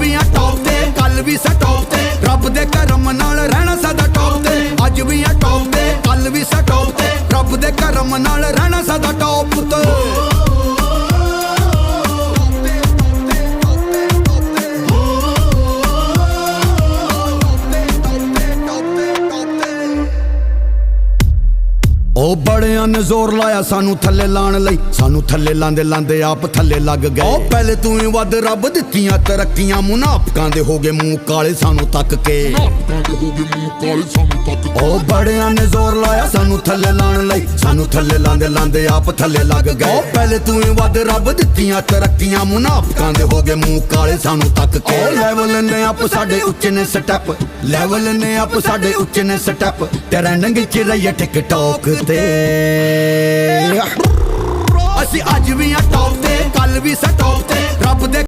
ਵੀ ਆ ਟੌਪ ਤੇ ਕੱਲ ਵੀ ਸਾ ਟੌਪ ਤੇ ਰੱਬ ਦੇ ਕਰਮ ਨਾਲ ਰਹਿਣਾ ਸਦਾ ਟੌਪ ਤੇ ਅੱਜ ਵੀ ਆ ਟੌਪ ਤੇ ਕੱਲ ਵੀ ਸਾ ਟੌਪ ਤੇ ਰੱਬ ਦੇ ਕਰਮ ਨਾਲ ਰਹਿਣਾ ਸਦਾ ਟੌਪ ਤੇ ਉਹ ਬੜਿਆਂ ਨੇ ਜ਼ੋਰ ਲਾਇਆ ਸਾਨੂੰ ਥੱਲੇ ਲਾਣ ਲਈ ਸਾਨੂੰ ਥੱਲੇ ਲਾਂਦੇ ਲਾਂਦੇ ਆਪ ਥੱਲੇ ਲੱਗ ਗਏ ਉਹ ਪਹਿਲੇ ਤੂੰ ਹੀ ਵੱਧ ਰੱਬ ਦਿੱਤੀਆਂ ਤਰੱਕੀਆਂ ਮੁਨਾਫਕਾਂ ਦੇ ਹੋ ਗਏ ਮੂੰਹ ਕਾਲੇ ਸਾਨੂੰ ਤੱਕ ਕੇ ਉਹ ਬੜਿਆਂ ਨੇ ਜ਼ੋਰ ਲਾਇਆ ਸਾਨੂੰ ਥੱਲੇ ਲਾਣ ਲਈ ਸਾਨੂੰ ਥੱਲੇ ਲਾਂਦੇ ਲਾਂਦੇ ਆਪ ਥੱਲੇ ਲੱਗ ਗਏ ਉਹ ਪਹਿਲੇ ਤੂੰ ਹੀ ਵੱਧ ਰੱਬ ਦਿੱਤੀਆਂ ਤਰੱਕੀਆਂ ਮੁਨਾਫਕਾਂ ਦੇ ਹੋ ਗਏ ਮੂੰਹ ਕਾਲੇ ਸਾਨੂੰ ਤੱਕ ਕੇ ਲੈਵਲ ਨੇ ਆਪ ਸਾਡੇ ਉੱਚੇ ਨੇ ਸਟੈਪ ਲੈਵਲ ਨੇ ਆਪ ਸਾਡੇ ਉੱਚੇ ਨੇ ਸਟੈਪ ਟ੍ਰੈਂਡਿੰਗ ਚ ਰਹੀਏ ਟਿਕਟੌਕ ਤੇ ਅਸੀਂ ਅੱਜ ਵੀ ਆ ਟੌਪ ਤੇ ਕੱਲ ਵੀ ਸਾ ਟੌਪ ਤੇ ਰੱਬ ਦੇ